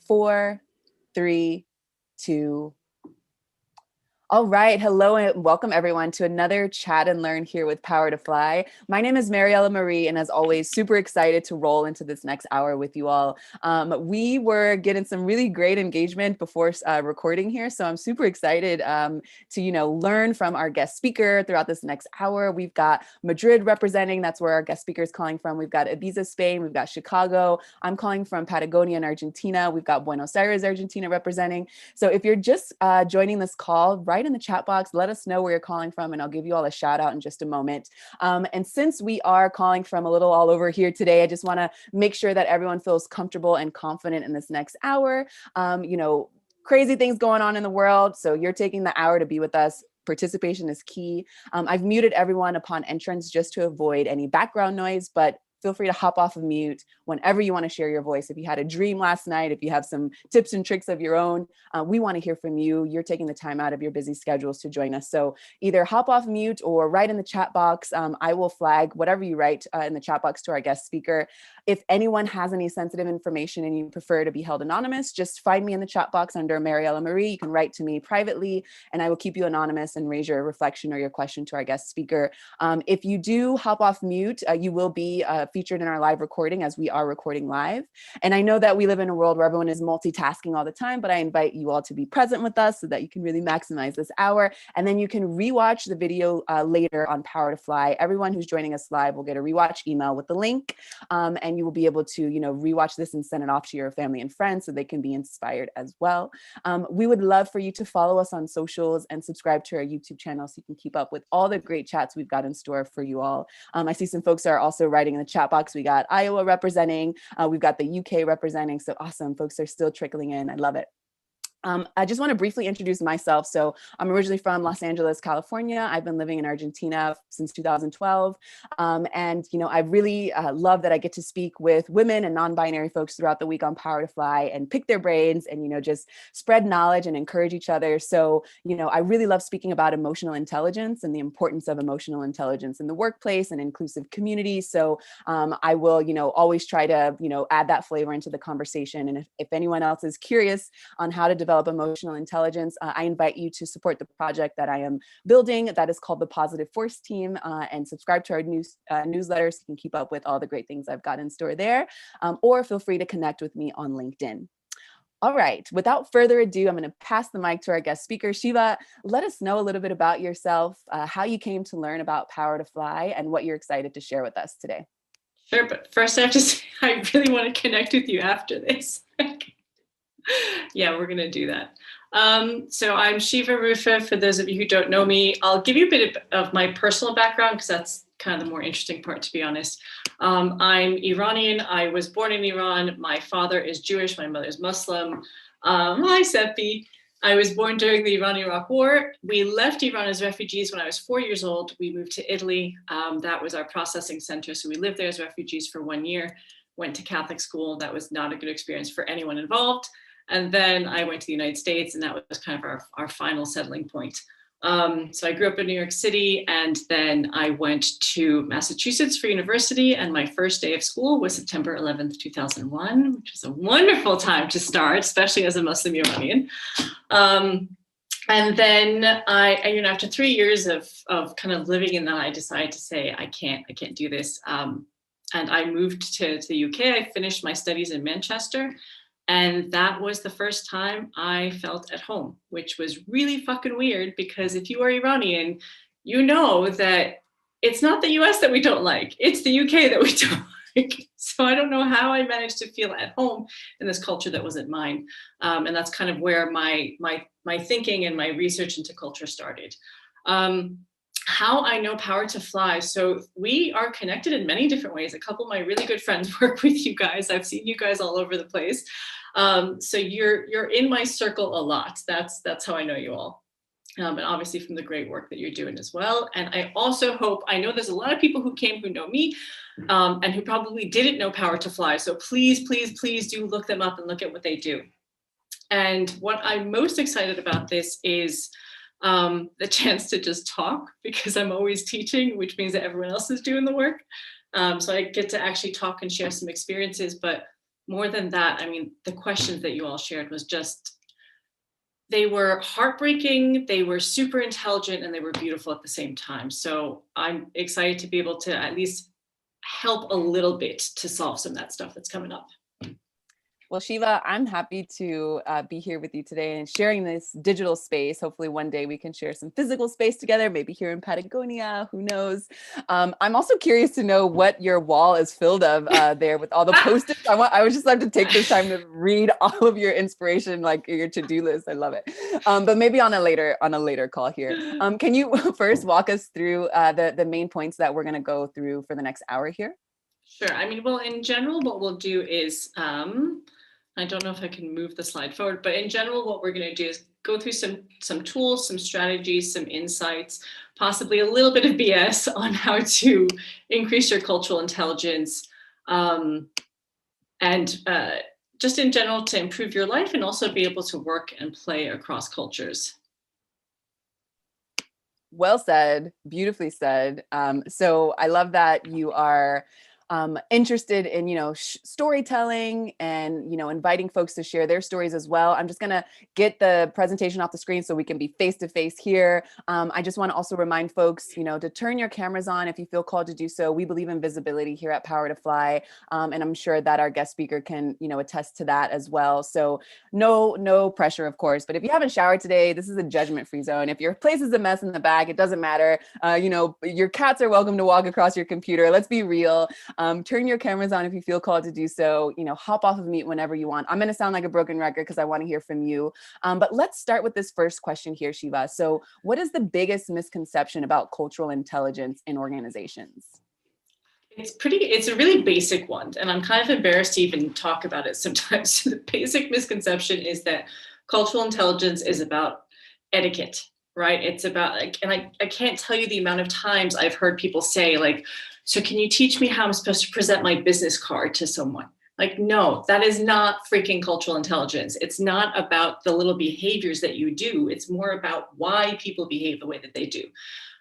4, 3, 2. All right. Hello and welcome everyone to another Chat and Learn here with Power to Fly. My name is Mariella Marie, and as always, super excited to roll into this next hour with you all. We were getting some really great engagement before recording here, so I'm super excited to learn from our guest speaker throughout this next hour. We've got Madrid representing, that's where our guest speaker is calling from. We've got Ibiza, Spain. We've got Chicago. I'm calling from Patagonia in Argentina. We've got Buenos Aires, Argentina representing. So if you're just joining this call, write in the chat box, let us know where you're calling from, and I'll give you all a shout out in just a moment. And since we are calling from a little all over here today, I just want to make sure that everyone feels comfortable and confident in this next hour. Crazy things going on in the world, so you're taking the hour to be with us. Participation is key. I've muted everyone upon entrance just to avoid any background noise, but feel free to hop off of mute whenever you want to share your voice. If you had a dream last night, if you have some tips and tricks of your own, we want to hear from you. You're taking the time out of your busy schedules to join us. So either hop off mute or write in the chat box. I will flag whatever you write in the chat box to our guest speaker. If anyone has any sensitive information and you prefer to be held anonymous, just find me in the chat box under Mariella Marie. You can write to me privately and I will keep you anonymous and raise your reflection or your question to our guest speaker. If you do hop off mute, you will be featured in our live recording as we are recording live. And I know that we live in a world where everyone is multitasking all the time, but I invite you all to be present with us so that you can really maximize this hour. And then you can rewatch the video later on Power to Fly. Everyone who's joining us live will get a rewatch email with the link. And you will be able to, rewatch this and send it off to your family and friends so they can be inspired as well. We would love for you to follow us on socials and subscribe to our YouTube channel so you can keep up with all the great chats we've got in store for you all. I see some folks are also writing in the chat box. We got Iowa representing, we've got the UK representing. So awesome, folks are still trickling in. I love it. I just want to briefly introduce myself. So I'm originally from Los Angeles, California. I've been living in Argentina since 2012. I really love that I get to speak with women and non-binary folks throughout the week on Power to Fly and pick their brains and, just spread knowledge and encourage each other. So, I really love speaking about emotional intelligence and the importance of emotional intelligence in the workplace and inclusive communities. So I will, always try to, add that flavor into the conversation. And if anyone else is curious on how to develop emotional intelligence, I invite you to support the project that I am building that is called the Positive Force Team, and subscribe to our newsletter so you can keep up with all the great things I've got in store there, or feel free to connect with me on LinkedIn. All right, without further ado, I'm going to pass the mic to our guest speaker. Shiva, let us know a little bit about yourself, how you came to learn about Power to Fly, and what you're excited to share with us today. Sure, but first I have to say, I really want to connect with you after this. Yeah, we're going to do that. So I'm Shiva Rufa. For those of you who don't know me, I'll give you a bit of my personal background because that's kind of the more interesting part, to be honest. I'm Iranian. I was born in Iran. My father is Jewish. My mother is Muslim. Hi, Seppi. I was born during the Iran-Iraq War. We left Iran as refugees when I was 4 years old. We moved to Italy. That was our processing center. So we lived there as refugees for 1 year, went to Catholic school. That was not a good experience for anyone involved. And then I went to the United States, and that was kind of our final settling point. So I grew up in New York City, and then I went to Massachusetts for university. And my first day of school was September 11th, 2001, which was a wonderful time to start, especially as a Muslim Iranian. And then after 3 years of kind of living in that, I decided to say, I can't do this. And I moved to the UK. I finished my studies in Manchester. And that was the first time I felt at home, which was really fucking weird because if you are Iranian, you know that it's not the US that we don't like, it's the UK that we don't like. So I don't know how I managed to feel at home in this culture that wasn't mine. And that's kind of where my thinking and my research into culture started. How I know Power to Fly. So we are connected in many different ways. A couple of my really good friends work with you guys. I've seen you guys all over the place. So you're in my circle a lot. That's how I know you all. And obviously from the great work that you're doing as well. And I also hope, I know there's a lot of people who came who know me and who probably didn't know Power to Fly. So please, please, please do look them up and look at what they do. And what I'm most excited about this is the chance to just talk, because I'm always teaching, which means that everyone else is doing the work. So I get to actually talk and share some experiences, but more than that, I mean, the questions that you all shared was just, they were heartbreaking, they were super intelligent, and they were beautiful at the same time. So I'm excited to be able to at least help a little bit to solve some of that stuff that's coming up. Well, Shiva, I'm happy to be here with you today and sharing this digital space. Hopefully one day we can share some physical space together, maybe here in Patagonia, who knows. I'm also curious to know what your wall is filled of there with all the post-its. I would just like to take this time to read all of your inspiration, like your to-do list. I love it. But maybe on a later call here. Can you first walk us through the main points that we're going to go through for the next hour here? Sure. I mean, well, in general, what we'll do is, I don't know if I can move the slide forward, but in general, what we're going to do is go through some tools, some strategies, some insights, possibly a little bit of BS on how to increase your cultural intelligence, and just in general to improve your life and also be able to work and play across cultures. Well said, beautifully said. So I love that you are interested in, storytelling and, inviting folks to share their stories as well. I'm just going to get the presentation off the screen so we can be face to face here. I just want to also remind folks, to turn your cameras on if you feel called to do so. We believe in visibility here at Power to Fly. And I'm sure that our guest speaker can, attest to that as well. So no pressure, of course. But if you haven't showered today, this is a judgment-free zone. If your place is a mess in the back, it doesn't matter. Your cats are welcome to walk across your computer. Let's be real. Turn your cameras on if you feel called to do so. Hop off of mute whenever you want. I'm going to sound like a broken record because I want to hear from you. But let's start with this first question here, Shiva. So what is the biggest misconception about cultural intelligence in organizations? It's a really basic one, and I'm kind of embarrassed to even talk about it sometimes. The basic misconception is that cultural intelligence is about etiquette, right? It's about, like, and I can't tell you the amount of times I've heard people say, like, so can you teach me how I'm supposed to present my business card to someone? Like, no, that is not freaking cultural intelligence. It's not about the little behaviors that you do. It's more about why people behave the way that they do.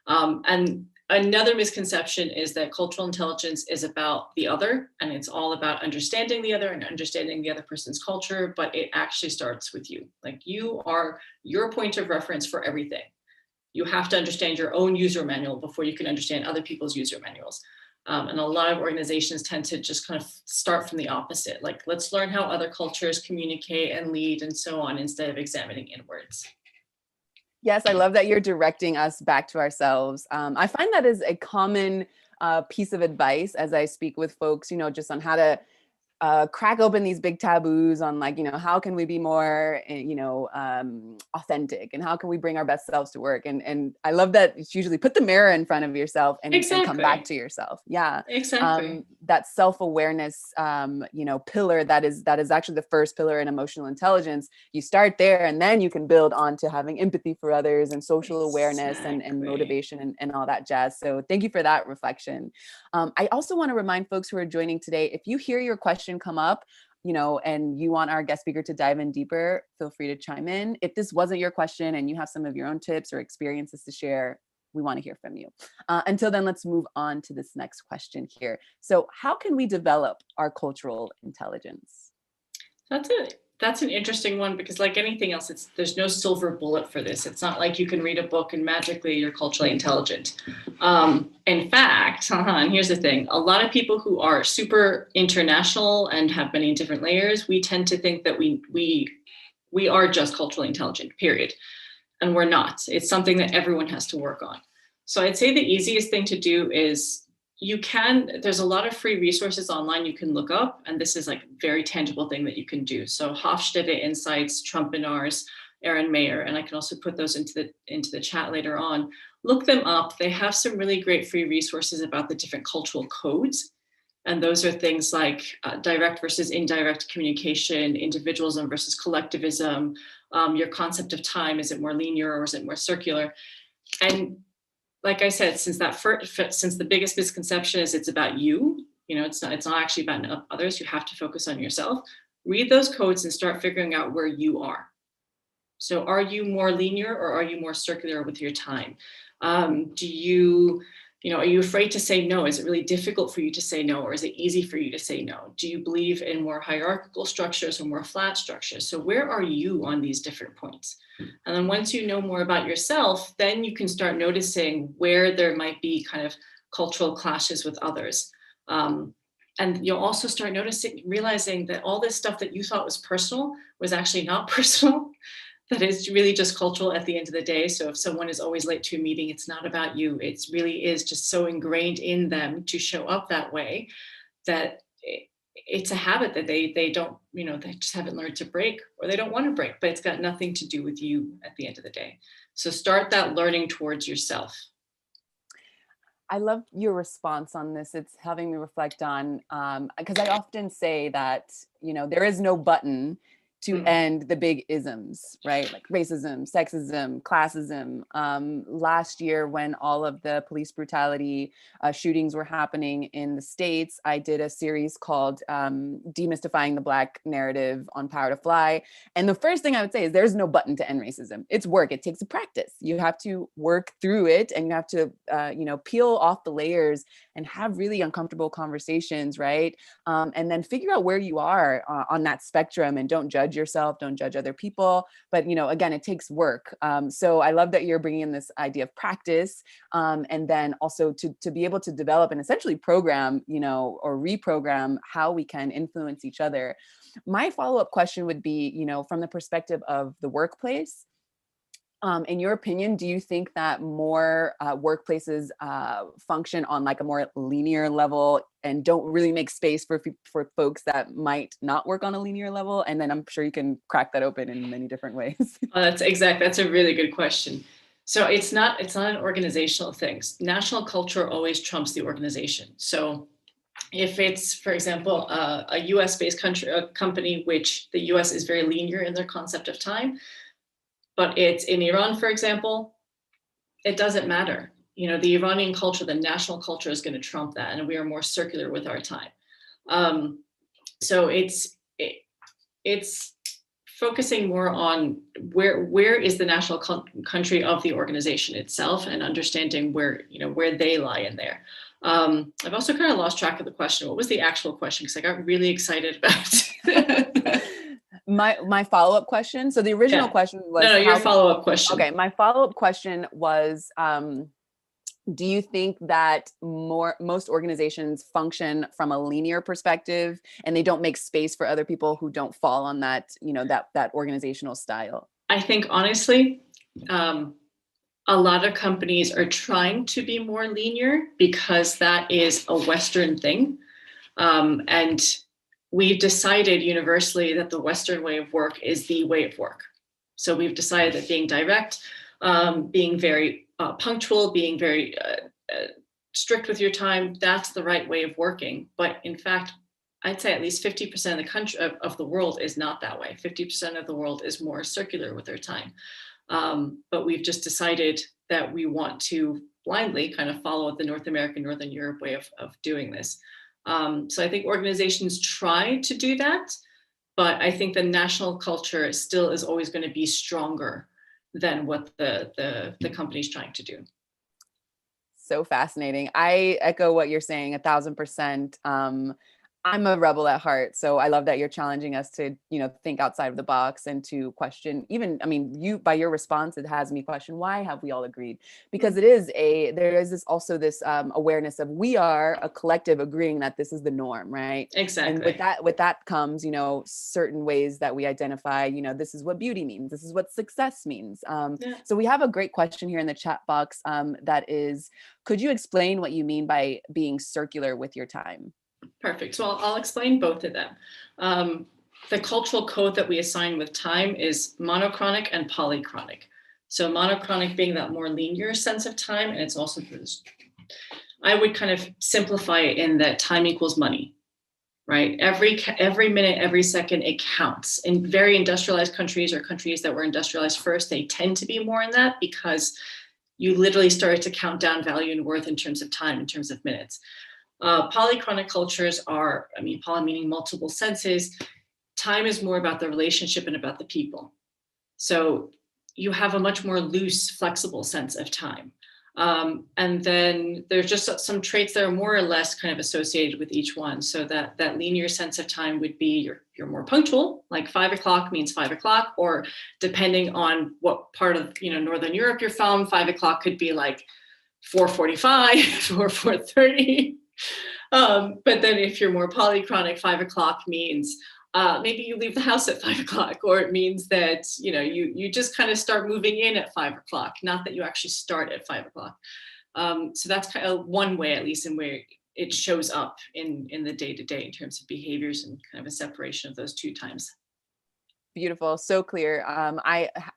And another misconception is that cultural intelligence is about the other, and it's all about understanding the other and understanding the other person's culture, but it actually starts with you. Like, you are your point of reference for everything. You have to understand your own user manual before you can understand other people's user manuals. And a lot of organizations tend to just kind of start from the opposite. Like, let's learn how other cultures communicate and lead and so on, instead of examining inwards. Yes, I love that you're directing us back to ourselves. I find that is a common piece of advice as I speak with folks, just on how to crack open these big taboos on, like, how can we be more, authentic, and how can we bring our best selves to work? And I love that it's usually put the mirror in front of yourself and come back to yourself. Yeah, exactly. That self-awareness, pillar that is actually the first pillar in emotional intelligence. You start there, and then you can build on to having empathy for others and social awareness and motivation and all that jazz. So thank you for that reflection. I also want to remind folks who are joining today, if you hear your question come up, and you want our guest speaker to dive in deeper, feel free to chime in. If this wasn't your question and you have some of your own tips or experiences to share, we want to hear from you. Until then, let's move on to this next question here. So how can we develop our cultural intelligence? That's an interesting one, because like anything else, there's no silver bullet for this. It's not like you can read a book and magically you're culturally intelligent. In fact, and here's the thing, a lot of people who are super international and have many different layers, we tend to think that we are just culturally intelligent, period. And we're not. It's something that everyone has to work on. So I'd say the easiest thing to do is, there's a lot of free resources online you can look up, and this is like a very tangible thing that you can do. So Hofstede Insights, Trumpinars, Aaron Mayer, and I can also put those into the chat later on. Look them up. They have some really great free resources about the different cultural codes. And those are things like direct versus indirect communication, individualism versus collectivism, your concept of time, is it more linear or is it more circular? And like I said, since the biggest misconception is it's about you, it's not actually about others. You have to focus on yourself. Read those codes and start figuring out where you are. So are you more linear or are you more circular with your time? Do you Are you afraid to say no? Is it really difficult for you to say no, or is it easy for you to say no? Do you believe in more hierarchical structures or more flat structures? So where are you on these different points? And then once you know more about yourself, then you can start noticing where there might be kind of cultural clashes with others. And you'll also start realizing that all this stuff that you thought was personal was actually not personal, that is really just cultural at the end of the day. So if someone is always late to a meeting, it's not about you. It really is just so ingrained in them to show up that way that it's a habit that they don't, they just haven't learned to break, or they don't want to break, but it's got nothing to do with you at the end of the day. So start that learning towards yourself. I love your response on this. It's having me reflect on, because I often say that, there is no button to end the big isms, right? Like racism, sexism, classism. Last year, when all of the police brutality shootings were happening in the States, I did a series called Demystifying the Black Narrative on PowerToFly. And the first thing I would say is there's no button to end racism. It's work. It takes a practice. You have to work through it, and you have to, peel off the layers and have really uncomfortable conversations, right? And then figure out where you are on that spectrum, and don't judge yourself, don't judge other people. But, again, it takes work. So I love that you're bringing in this idea of practice, and then also to be able to develop and essentially program, or reprogram how we can influence each other. My follow-up question would be, from the perspective of the workplace, in your opinion, do you think that more workplaces function on like a more linear level and don't really make space for folks that might not work on a linear level? And then I'm sure you can crack that open in many different ways. That's a really good question. So it's not an organizational thing. National culture always trumps the organization. So if it's, for example, a US-based company, which the US is very linear in their concept of time, but it's in Iran, for example, it doesn't matter. The Iranian culture, the national culture, is going to trump that, and we are more circular with our time. So it's focusing more on where is the national country of the organization itself, and understanding where they lie in there. I've also kind of lost track of the question. What was the actual question? Because I got really excited about My follow-up question. So the original question was your follow-up question. Okay, my follow-up question was, do you think that most organizations function from a linear perspective, and they don't make space for other people who don't fall on that, that organizational style? I think honestly, a lot of companies are trying to be more linear because that is a Western thing, and we've decided universally that the Western way of work is the way of work. So we've decided that being direct, being very punctual, being very strict with your time, that's the right way of working. But in fact, I'd say at least 50% of the country of the world is not that way. 50% of the world is more circular with their time. But we've just decided that we want to blindly kind of follow the North American, Northern Europe way of doing this. So I think organizations try to do that, but I think the national culture still is always going to be stronger than what the company's trying to do. So fascinating. I echo what you're saying 1,000%. I'm a rebel at heart. So I love that you're challenging us to, think outside of the box and to question by your response, it has me question, why have we all agreed? Because there is this awareness of we are a collective agreeing that this is the norm, right? Exactly. And with that comes, certain ways that we identify, this is what beauty means. This is what success means. So we have a great question here in the chat box that is, could you explain what you mean by being circular with your time? Perfect. So I'll explain both of them. The cultural code that we assign with time is monochronic and polychronic. So monochronic being that more linear sense of time, and it's also, I would kind of simplify it in that time equals money, right? Every minute, every second, it counts. In very industrialized countries, or countries that were industrialized first, they tend to be more in that because you literally started to count down value and worth in terms of time, in terms of minutes. Polychronic cultures are, poly meaning multiple senses. Time is more about the relationship and about the people. So you have a much more loose, flexible sense of time. And then there's just some traits that are more or less kind of associated with each one. So that linear sense of time would be you're more punctual, like 5 o'clock means 5 o'clock, or depending on what part of Northern Europe you're from, 5 o'clock could be like 4:45 or 4:30. But then if you're more polychronic, 5 o'clock means maybe you leave the house at 5 o'clock, or it means that you just kind of start moving in at 5 o'clock, not that you actually start at 5 o'clock. So that's kind of one way, at least, in where it shows up in the day-to-day in terms of behaviors and kind of a separation of those two times. Beautiful. So clear.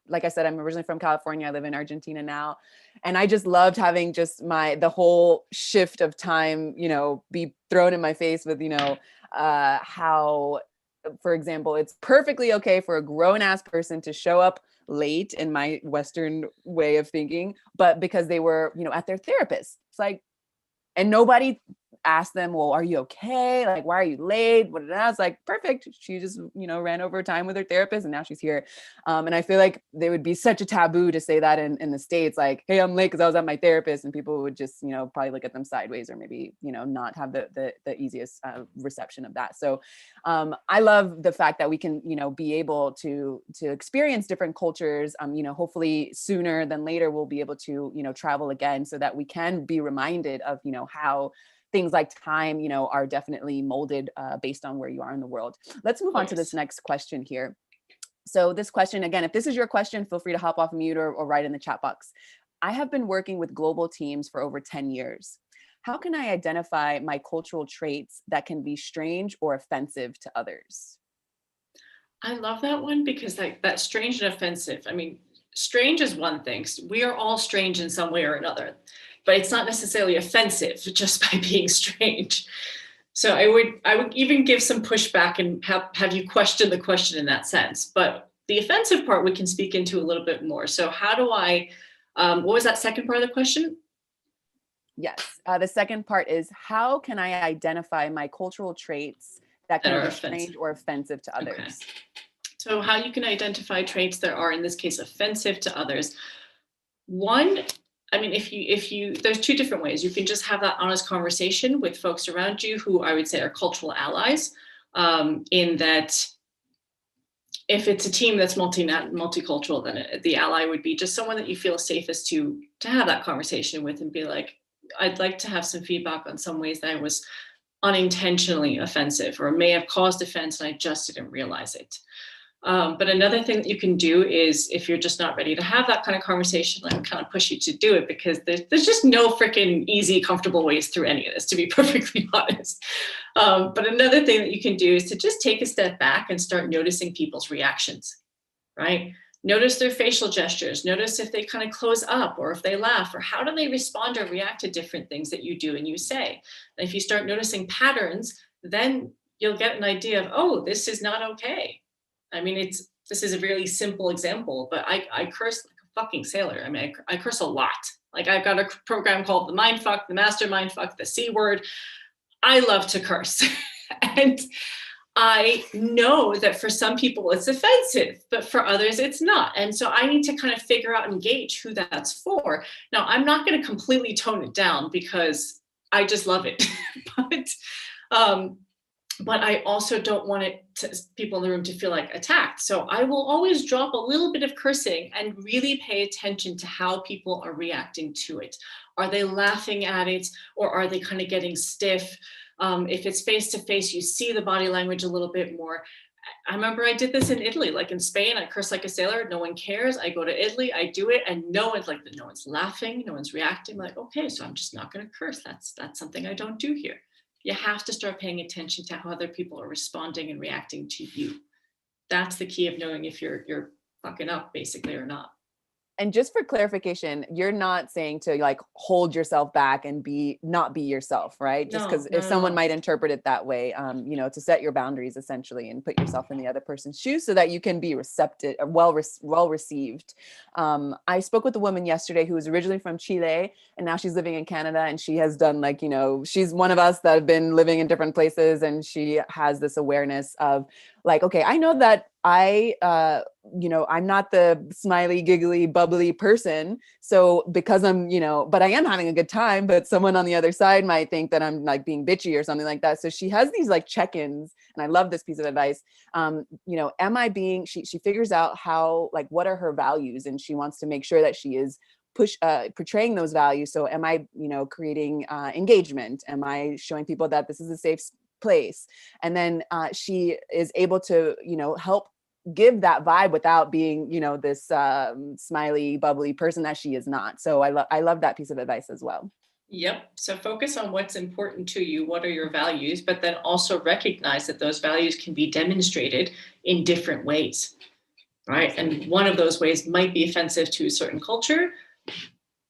Like I said, I'm originally from California. I live in Argentina now. And I just loved having just the whole shift of time, be thrown in my face with, how, for example, it's perfectly okay for a grown ass person to show up late in my Western way of thinking, but because they were, at their therapist, it's like, and nobody asked them, well, are you okay? Like, why are you late? What? I was like, perfect. She just, ran over time with her therapist and now she's here. And I feel like there would be such a taboo to say that in the States, like, hey, I'm late because I was at my therapist, and people would just, probably look at them sideways, or maybe, not have the easiest reception of that. So I love the fact that we can, be able to experience different cultures. Hopefully sooner than later, we'll be able to, travel again, so that we can be reminded of, how things like time, are definitely molded based on where you are in the world. Let's move on to this next question here. So this question, again, if this is your question, feel free to hop off mute or write in the chat box. I have been working with global teams for over 10 years. How can I identify my cultural traits that can be strange or offensive to others? I love that one, because that strange and offensive. I mean, strange is one thing. We are all strange in some way or another, but it's not necessarily offensive just by being strange. So I would even give some pushback and have you question the question in that sense. But the offensive part we can speak into a little bit more. So how do I, what was that second part of the question? Yes. The second part is, how can I identify my cultural traits that can be strange or offensive to others? Okay. So how you can identify traits that are, in this case, offensive to others. One, I mean, if you, there's two different ways. You can just have that honest conversation with folks around you who I would say are cultural allies, in that if it's a team that's multicultural, then the ally would be just someone that you feel safest to have that conversation with, and be like, I'd like to have some feedback on some ways that I was unintentionally offensive or may have caused offense and I just didn't realize it. But another thing that you can do is, if you're just not ready to have that kind of conversation, I kind of push you to do it, because there's just no freaking easy, comfortable ways through any of this, to be perfectly honest. But another thing that you can do is to just take a step back and start noticing people's reactions, right? Notice their facial gestures. Notice if they kind of close up, or if they laugh, or how do they respond or react to different things that you do and you say. And if you start noticing patterns, then you'll get an idea of, oh, this is not okay. I mean, this is a really simple example, but I curse like a fucking sailor. I mean, I curse a lot. Like, I've got a program called the Mindfuck, the Master Mindfuck, the C word. I love to curse. And I know that for some people it's offensive, but for others it's not. And so I need to kind of figure out and gauge who that's for. Now, I'm not going to completely tone it down, because I just love it. But I also don't want people in the room to feel like attacked. So I will always drop a little bit of cursing and really pay attention to how people are reacting to it. Are they laughing at it, or are they kind of getting stiff? If it's face to face, you see the body language a little bit more. I remember I did this in Italy, like in Spain, I curse like a sailor. No one cares. I go to Italy, I do it, and no one's laughing, no one's reacting. I'm like, okay, so I'm just not going to curse. That's something I don't do here. You have to start paying attention to how other people are responding and reacting to you. That's the key of knowing if you're fucking up, basically, or not. And just for clarification, you're not saying to like hold yourself back and not be yourself, right? Just because if someone might interpret it that way, to set your boundaries essentially and put yourself in the other person's shoes so that you can be receptive, well received. I spoke with a woman yesterday who was originally from Chile and now she's living in Canada, and she has done she's one of us that have been living in different places, and she has this awareness of like, okay, I know that I I'm not the smiley, giggly, bubbly person. So because I'm, but I am having a good time, but someone on the other side might think that I'm like being bitchy or something like that. So she has these like check-ins, and I love this piece of advice. Am I being, she figures out how, like, what are her values, and she wants to make sure that she is portraying those values. So am I, creating engagement? Am I showing people that this is a safe place? And then she is able to, help give that vibe without being, this smiley, bubbly person that she is not. So I love that piece of advice as well. Yep. So focus on what's important to you. What are your values? But then also recognize that those values can be demonstrated in different ways, right? And one of those ways might be offensive to a certain culture.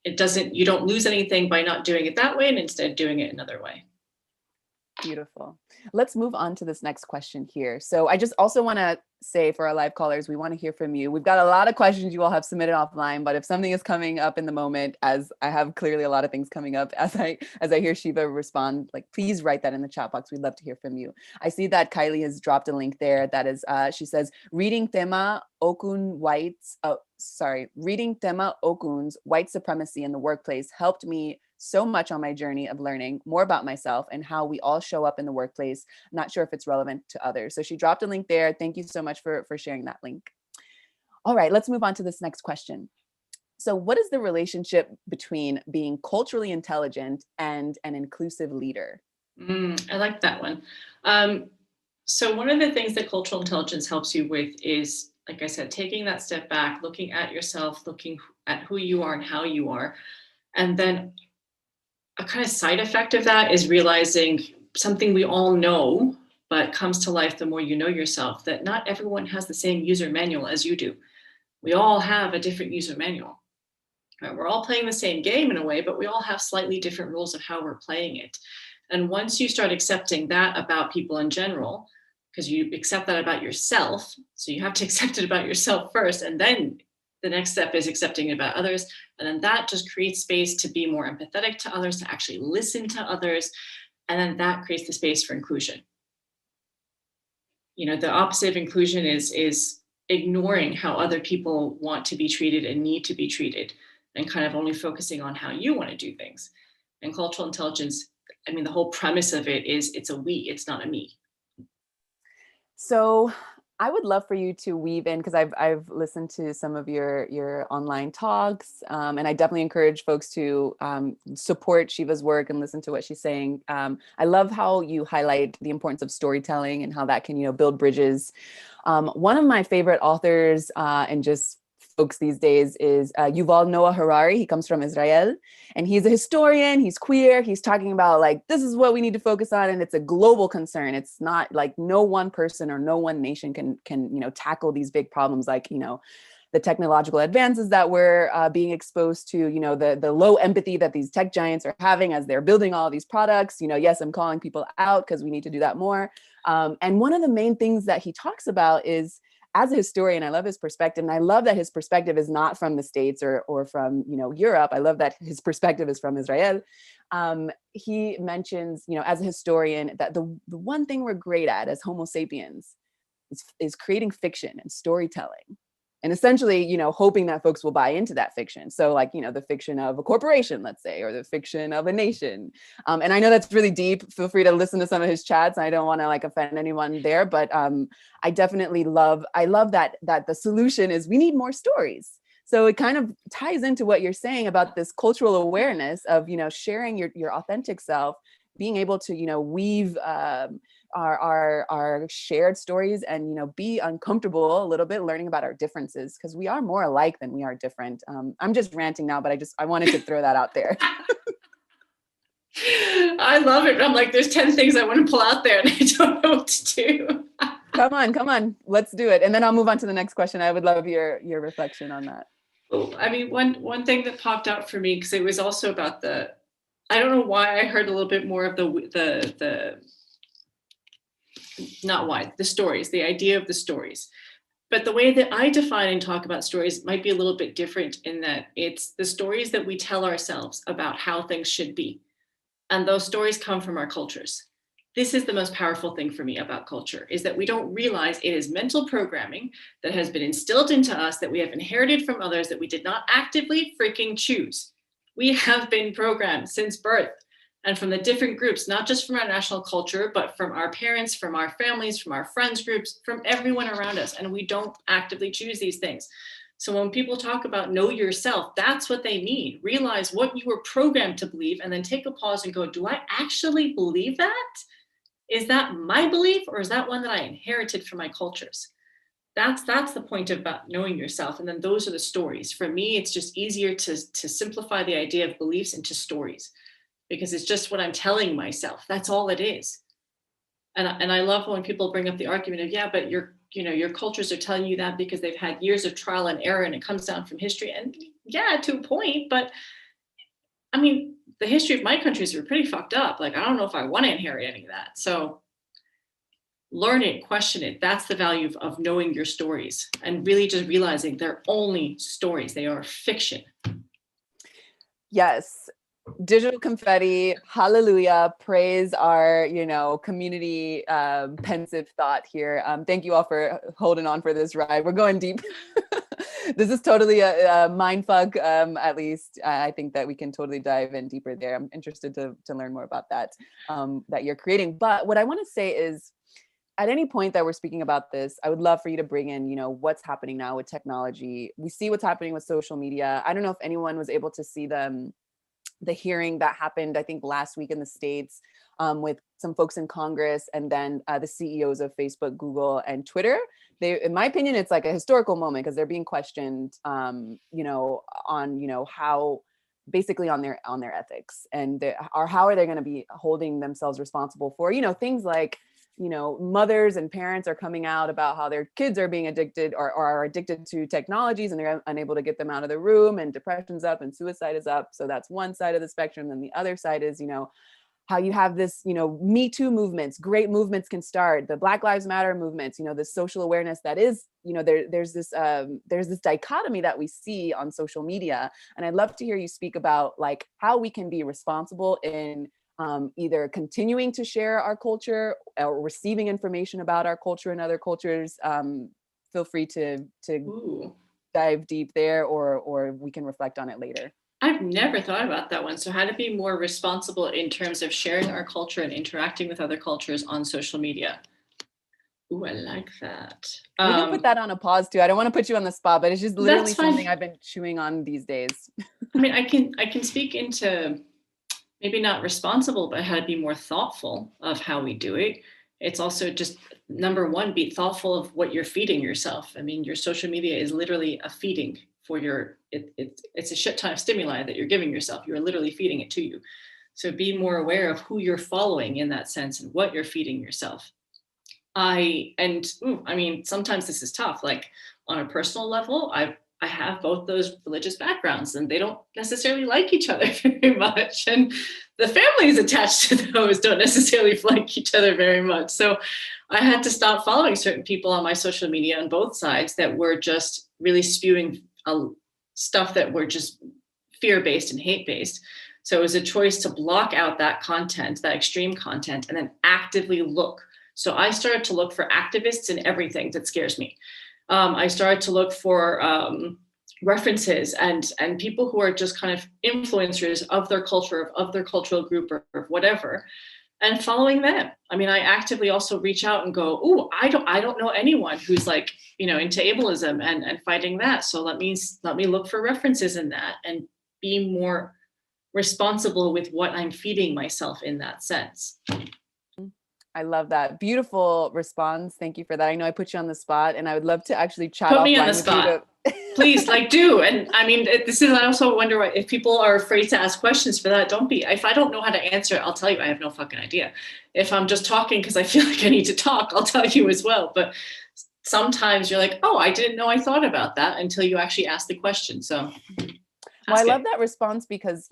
You don't lose anything by not doing it that way and instead doing it another way. Beautiful. Let's move on to this next question here. So I just also want to say, for our live callers, we want to hear from you. We've got a lot of questions you all have submitted offline, but if something is coming up in the moment, as I have clearly a lot of things coming up as I hear Shiva respond, like, please write that in the chat box. We'd love to hear from you. I see that Kylie has dropped a link there. That is, she says, reading Tema Okun's White Supremacy in the Workplace helped me so much on my journey of learning more about myself and how we all show up in the workplace. I'm not sure if it's relevant to others. So she dropped a link there. Thank you so much for sharing that link. All right, let's move on to this next question. So what is the relationship between being culturally intelligent and an inclusive leader? I like that one. So one of the things that cultural intelligence helps you with is, like I said, taking that step back, looking at yourself, looking at who you are and how you are. And then a kind of side effect of that is realizing something we all know, but comes to life the more you know yourself, that not everyone has the same user manual as you do. We all have a different user manual. Right? We're all playing the same game in a way, but we all have slightly different rules of how we're playing it. And once you start accepting that about people in general, because you accept that about yourself, so you have to accept it about yourself first, and then the next step is accepting it about others. And then that just creates space to be more empathetic to others, to actually listen to others. And then that creates the space for inclusion. The opposite of inclusion is ignoring how other people want to be treated and need to be treated, and kind of only focusing on how you want to do things. And cultural intelligence, the whole premise of it is it's a we, it's not a me. So I would love for you to weave in, because I've listened to some of your online talks, and I definitely encourage folks to support Shiva's work and listen to what she's saying. I love how you highlight the importance of storytelling and how that can, build bridges. One of my favorite authors and just folks these days is Yuval Noah Harari. He comes from Israel, and he's a historian. He's queer. He's talking about, like, this is what we need to focus on, and it's a global concern. It's not like no one person or no one nation can tackle these big problems, like the technological advances that we're being exposed to, the low empathy that these tech giants are having as they're building all these products. Yes, I'm calling people out because we need to do that more. And one of the main things that he talks about is, as a historian, I love his perspective. And I love that his perspective is not from the States or from, Europe. I love that his perspective is from Israel. He mentions, as a historian, that the one thing we're great at as Homo sapiens is creating fiction and storytelling. And essentially, hoping that folks will buy into that fiction. So like, the fiction of a corporation, let's say, or the fiction of a nation. And I know that's really deep. Feel free to listen to some of his chats. I don't want to offend anyone there, but I definitely love that the solution is we need more stories. So it kind of ties into what you're saying about this cultural awareness of, sharing your authentic self, being able to, weave our shared stories and, be uncomfortable a little bit learning about our differences, because we are more alike than we are different. I'm just ranting now, but I wanted to throw that out there. I love it. I'm like, there's 10 things I want to pull out there and I don't know what to do. Come on, let's do it. And then I'll move on to the next question. I would love your reflection on that. One thing that popped out for me, because it was also about I don't know why I heard a little bit more of the stories, the idea of the stories. But the way that I define and talk about stories might be a little bit different, in that it's the stories that we tell ourselves about how things should be. And those stories come from our cultures. this is the most powerful thing for me about culture, is that we don't realize it is mental programming that has been instilled into us, that we have inherited from others, that we did not actively freaking choose. We have been programmed since birth, and from the different groups, not just from our national culture, but from our parents, from our families, from our friends groups, from everyone around us. And we don't actively choose these things. So when people talk about know yourself, that's what they mean. Realize what you were programmed to believe, and then take a pause and go, do I actually believe that? Is that my belief, or is that one that I inherited from my cultures? That's the point about knowing yourself. And then those are the stories. For me, it's just easier to simplify the idea of beliefs into stories, because it's just what I'm telling myself. That's all it is. And I love when people bring up the argument of, yeah, but your cultures are telling you that because they've had years of trial and error, and it comes down from history. And yeah, to a point, but I mean, the history of my countries were pretty fucked up. Like, I don't know if I want to inherit any of that. So learn it, question it. That's the value of knowing your stories, and really just realizing they're only stories. They are fiction. Yes. Digital confetti, hallelujah, praise our, community pensive thought here. Thank you all for holding on for this ride. We're going deep. This is totally a mind fuck. At least I think that we can totally dive in deeper there. I'm interested to learn more about that you're creating. But what I want to say is, at any point that we're speaking about this, I would love for you to bring in, what's happening now with technology. We see what's happening with social media. I don't know if anyone was able to see the hearing that happened, I think last week in the States, with some folks in Congress, and then the CEOs of Facebook, Google, and Twitter. In my opinion, it's like a historical moment, because they're being questioned, on, how, basically on their ethics, and how are they going to be holding themselves responsible for, things like, mothers and parents are coming out about how their kids are being addicted or are addicted to technologies, and they're unable to get them out of the room, and depression's up and suicide is up. So that's one side of the spectrum. Then the other side is, how you have this, Me Too movements, great movements can start, the Black Lives Matter movements, this social awareness that is, there's this dichotomy that we see on social media. And I'd love to hear you speak about like how we can be responsible in either continuing to share our culture or receiving information about our culture and other cultures. Feel free to dive deep there, or we can reflect on it later. I've never thought about that one. So how to be more responsible in terms of sharing our culture and interacting with other cultures on social media. Ooh, I like that. We can put that on a pause too. I don't want to put you on the spot, but it's just literally something I've been chewing on these days. I mean, I can speak into maybe not responsible, but how to be more thoughtful of how we do it. It's also just, number one, be thoughtful of what you're feeding yourself. I mean, your social media is literally a feeding for it's a shit ton of stimuli that you're giving yourself. You're literally feeding it to you. So be more aware of who you're following in that sense and what you're feeding yourself. I mean, sometimes this is tough. Like on a personal level, I have both those religious backgrounds, and they don't necessarily like each other very much. And the families attached to those don't necessarily like each other very much. So I had to stop following certain people on my social media on both sides that were just really spewing stuff that were just fear-based and hate-based. So it was a choice to block out that content, that extreme content, and then actively look. So I started to look for activists in everything that scares me. I started to look for references and people who are just kind of influencers of their culture, of their cultural group or whatever, and following them. I mean, I actively also reach out and go, "Ooh, I don't know anyone who's like, into ableism and fighting that. So let me look for references in that and be more responsible with what I'm feeding myself in that sense." I love that. Beautiful response. Thank you for that. I know I put you on the spot, and I would love to actually chat Put me on the spot. Please, do. And I mean, I also wonder if people are afraid to ask questions for that. Don't be. If I don't know how to answer, I'll tell you I have no fucking idea. If I'm just talking because I feel like I need to talk, I'll tell you as well. But sometimes you're like, oh, I didn't know I thought about that until you actually ask the question. So well, I love that response because,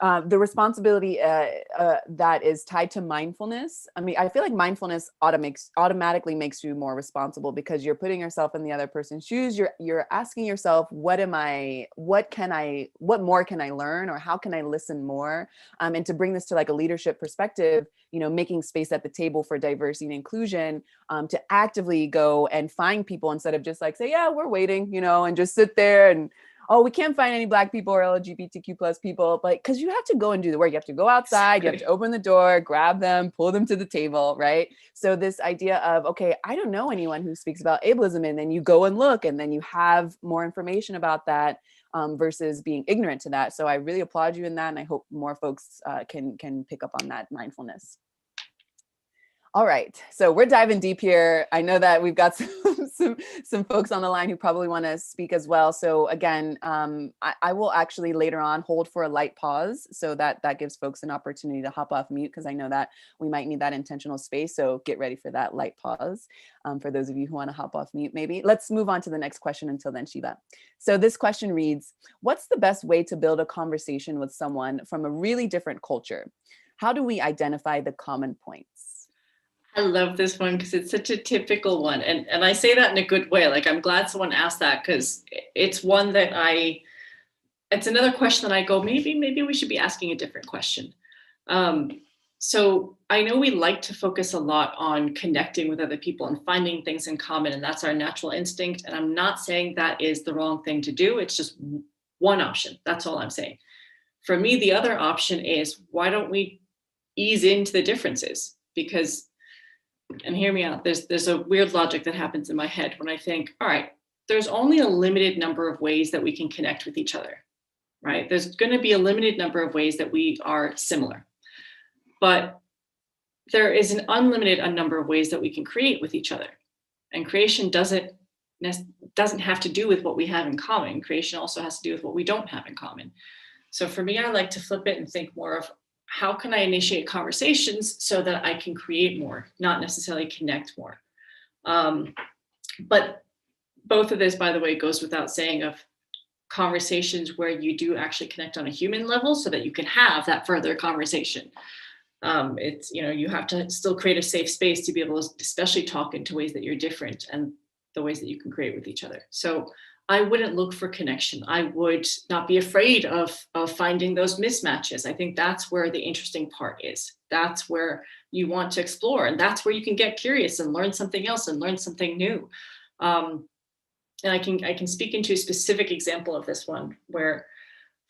The responsibility that is tied to mindfulness. I mean, I feel like mindfulness automatically makes you more responsible because you're putting yourself in the other person's shoes. You're asking yourself, what more can I learn, or how can I listen more? And to bring this to like a leadership perspective, making space at the table for diversity and inclusion, to actively go and find people instead of just like say, yeah, we're waiting, and just sit there and, oh, we can't find any Black people or LGBTQ plus people, but because you have to go and do the work. You have to go outside, you have to open the door, grab them, pull them to the table, right? So this idea of, okay, I don't know anyone who speaks about ableism, and then you go and look, and then you have more information about that, versus being ignorant to that. So I really applaud you in that, and I hope more folks can pick up on that mindfulness. All right, so we're diving deep here. I know that we've got some folks on the line who probably want to speak as well. So again, I will actually later on hold for a light pause, so that gives folks an opportunity to hop off mute, because I know that we might need that intentional space. So get ready for that light pause, for those of you who want to hop off mute. Maybe let's move on to the next question until then, Shiva. So this question reads: what's the best way to build a conversation with someone from a really different culture? How do we identify the common points? I love this one because it's such a typical one. And I say that in a good way. Like, I'm glad someone asked that, because it's one that it's another question that I go, maybe we should be asking a different question. So I know we like to focus a lot on connecting with other people and finding things in common, and that's our natural instinct. And I'm not saying that is the wrong thing to do. It's just one option. That's all I'm saying. For me, the other option is, why don't we ease into the differences? Because, and hear me out, there's a weird logic that happens in my head when I think, all right, there's only a limited number of ways that we can connect with each other, right? There's going to be a limited number of ways that we are similar, but there is an unlimited number of ways that we can create with each other. And creation doesn't have to do with what we have in common. Creation also has to do with what we don't have in common. So for me, I like to flip it and think more of, how can I initiate conversations so that I can create more, not necessarily connect more? But both of this, by the way, goes without saying, of conversations where you do actually connect on a human level so that you can have that further conversation. It's, you have to still create a safe space to be able to especially talk into ways that you're different and the ways that you can create with each other. So I wouldn't look for connection. I would not be afraid of finding those mismatches. I think that's where the interesting part is. That's where you want to explore, and that's where you can get curious and learn something else and learn something new. And I can speak into a specific example of this one, where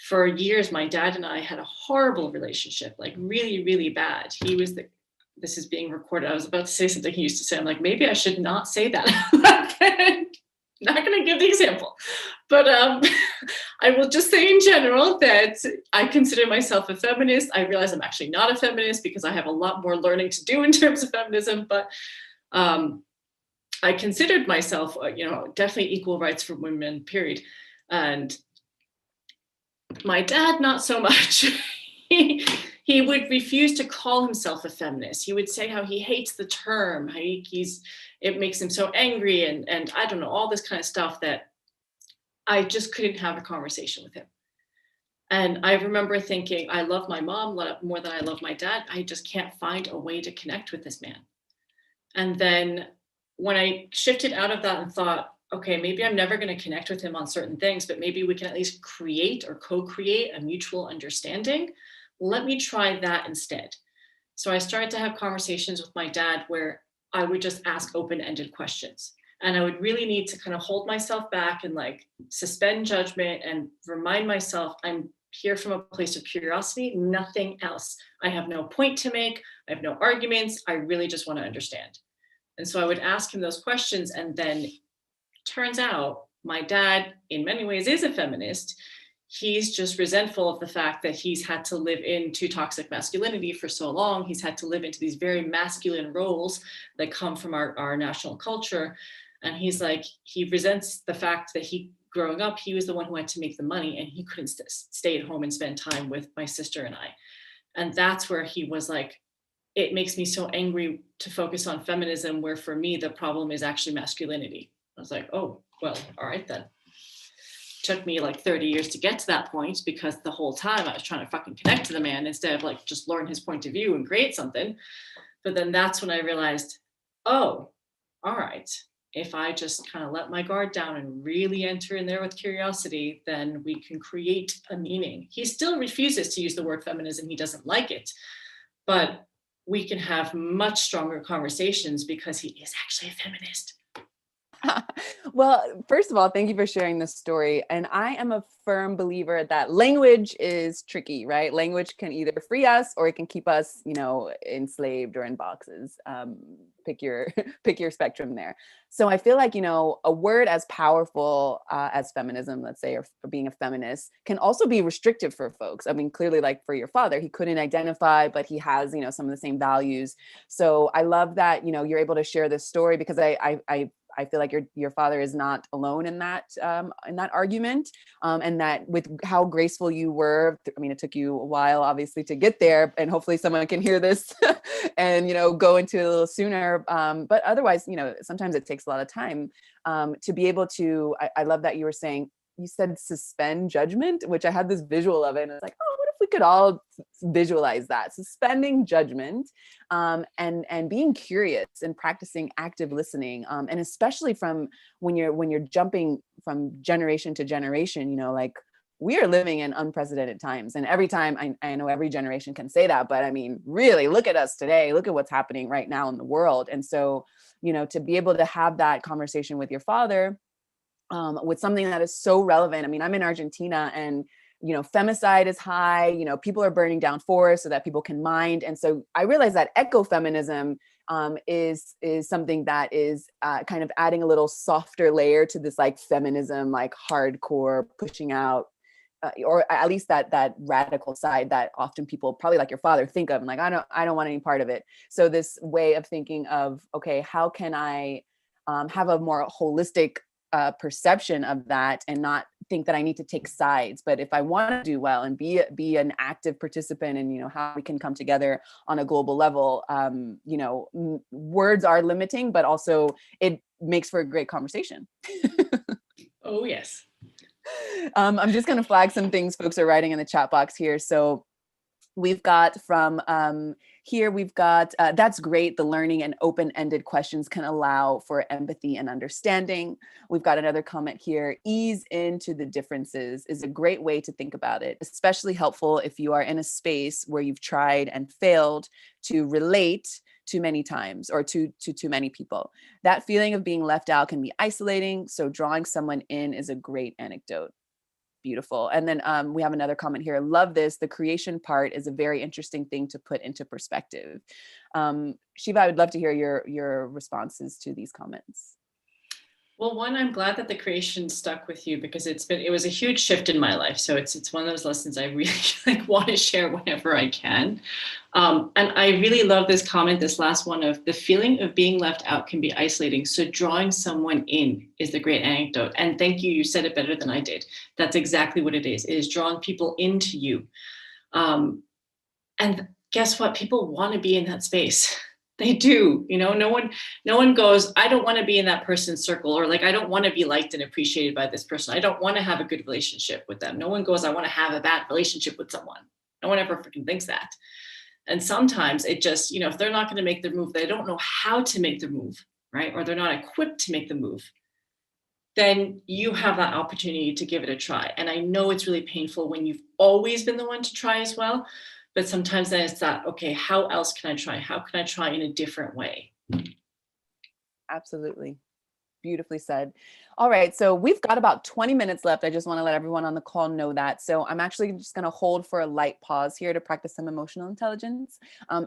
for years my dad and I had a horrible relationship, like really, really bad. This is being recorded. I was about to say something he used to say. I'm like, maybe I should not say that. Not going to give the example, but I will just say in general that I consider myself a feminist. I realize I'm actually not a feminist because I have a lot more learning to do in terms of feminism, but I considered myself, definitely equal rights for women, period. And my dad, not so much. He would refuse to call himself a feminist. He would say how he hates the term, how it makes him so angry, and I don't know, all this kind of stuff that I just couldn't have a conversation with him. And I remember thinking, I love my mom more than I love my dad. I just can't find a way to connect with this man. And then when I shifted out of that and thought, okay, maybe I'm never going to connect with him on certain things, but maybe we can at least create or co-create a mutual understanding. Let me try that instead. So I started to have conversations with my dad where I would just ask open-ended questions. And I would really need to kind of hold myself back and like suspend judgment and remind myself I'm here from a place of curiosity, nothing else. I have no point to make. I have no arguments. I really just want to understand. And so I would ask him those questions. And then turns out my dad, in many ways, is a feminist. He's just resentful of the fact that he's had to live into toxic masculinity for so long. He's had to live into these very masculine roles that come from our national culture. And he's like, he resents the fact that growing up, he was the one who had to make the money and he couldn't stay at home and spend time with my sister and I. And that's where he was like, it makes me so angry to focus on feminism, where for me, the problem is actually masculinity. I was like, oh, well, all right then. took me like 30 years to get to that point, because the whole time I was trying to fucking connect to the man instead of like just learn his point of view and create something. But then that's when I realized, oh, all right, if I just kind of let my guard down and really enter in there with curiosity, then we can create a meaning. He still refuses to use the word feminism. He doesn't like it, but we can have much stronger conversations because he is actually a feminist. Well, first of all, thank you for sharing this story. And I am a firm believer that language is tricky, right? Language can either free us or it can keep us, enslaved or in boxes. Pick your pick your spectrum there. So I feel like, a word as powerful as feminism, let's say, or for being a feminist, can also be restrictive for folks. I mean, clearly, like for your father, he couldn't identify, but he has, some of the same values. So I love that, you're able to share this story, because I feel like your father is not alone in that argument, and that with how graceful you were. I mean, it took you a while, obviously, to get there, and hopefully someone can hear this and go into it a little sooner. But otherwise, sometimes it takes a lot of time to be able to. I love that you said suspend judgment, which I had this visual of it, and it's like, oh, what if we could all visualize that, suspending judgment, and being curious and practicing active listening, and especially from when you're jumping from generation to generation. Like, we are living in unprecedented times, and every time I know every generation can say that, but I mean, really, look at us today, look at what's happening right now in the world. And so, to be able to have that conversation with your father, with something that is so relevant. I mean, I'm in Argentina, and femicide is high. People are burning down forests so that people can mine. And so I realized that ecofeminism is something that is kind of adding a little softer layer to this, like, feminism, like hardcore pushing out, or at least that radical side that often people, probably like your father, think of, and like, I don't want any part of it. So this way of thinking of, okay, how can I have a more holistic perception of that, and not think that I need to take sides, but if I want to do well and be an active participant in, how we can come together on a global level, words are limiting, but also it makes for a great conversation. Oh, yes. I'm just going to flag some things folks are writing in the chat box here. So we've got from that's great. The learning and open-ended questions can allow for empathy and understanding. We've got another comment here. Ease into the differences is a great way to think about it, especially helpful if you are in a space where you've tried and failed to relate too many times, or to too many people. That feeling of being left out can be isolating. So drawing someone in is a great anecdote. Beautiful. And then we have another comment here. Love this. The creation part is a very interesting thing to put into perspective. Shiva, I would love to hear your responses to these comments. Well, one, I'm glad that the creation stuck with you, because it was a huge shift in my life. So it's one of those lessons I really want to share whenever I can. And I really love this comment, this last one, of the feeling of being left out can be isolating. So drawing someone in is the great anecdote. And thank you. You said it better than I did. That's exactly what it is. It is drawing people into you. And guess what? People want to be in that space. They do. No one goes, I don't want to be in that person's circle, or like, I don't want to be liked and appreciated by this person. I don't want to have a good relationship with them. No one goes, I want to have a bad relationship with someone. No one ever freaking thinks that. And sometimes it just, if they're not going to make the move, they don't know how to make the move, right? Or they're not equipped to make the move. Then you have that opportunity to give it a try. And I know it's really painful when you've always been the one to try as well. But sometimes then it's that, okay, how else can I try? How can I try in a different way? Absolutely. Beautifully said. All right. So we've got about 20 minutes left. I just want to let everyone on the call know that. So I'm actually just going to hold for a light pause here to practice some emotional intelligence.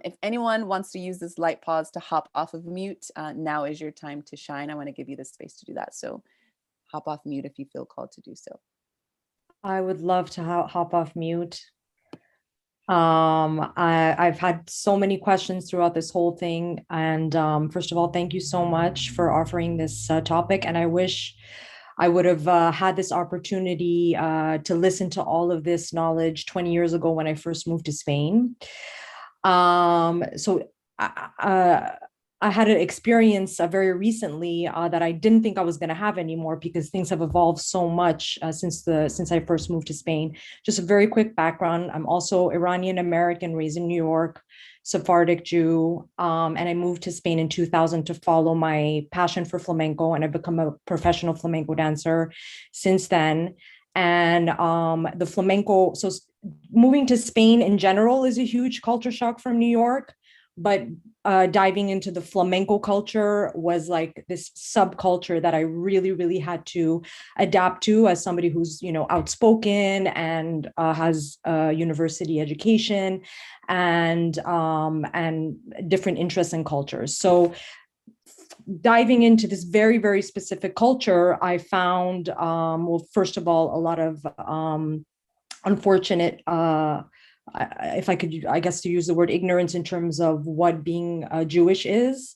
If anyone wants to use this light pause to hop off of mute, now is your time to shine. I want to give you the space to do that. So hop off mute if you feel called to do so. I would love to hop off mute. I've had so many questions throughout this whole thing. And first of all, thank you so much for offering this topic. And I wish I would have had this opportunity to listen to all of this knowledge 20 years ago when I first moved to Spain. So I had an experience very recently that I didn't think I was going to have anymore because things have evolved so much since I first moved to Spain. Just a very quick background: I'm also Iranian American, raised in New York, Sephardic Jew, and I moved to Spain in 2000 to follow my passion for flamenco, and I've become a professional flamenco dancer since then. And the flamenco, so moving to Spain in general is a huge culture shock from New York, but diving into the flamenco culture was like this subculture that I really, really had to adapt to as somebody who's, outspoken and has a university education and different interests and cultures. So diving into this very, very specific culture, I found, well, first of all, a lot of unfortunate if I could, I guess, to use the word ignorance in terms of what being Jewish is,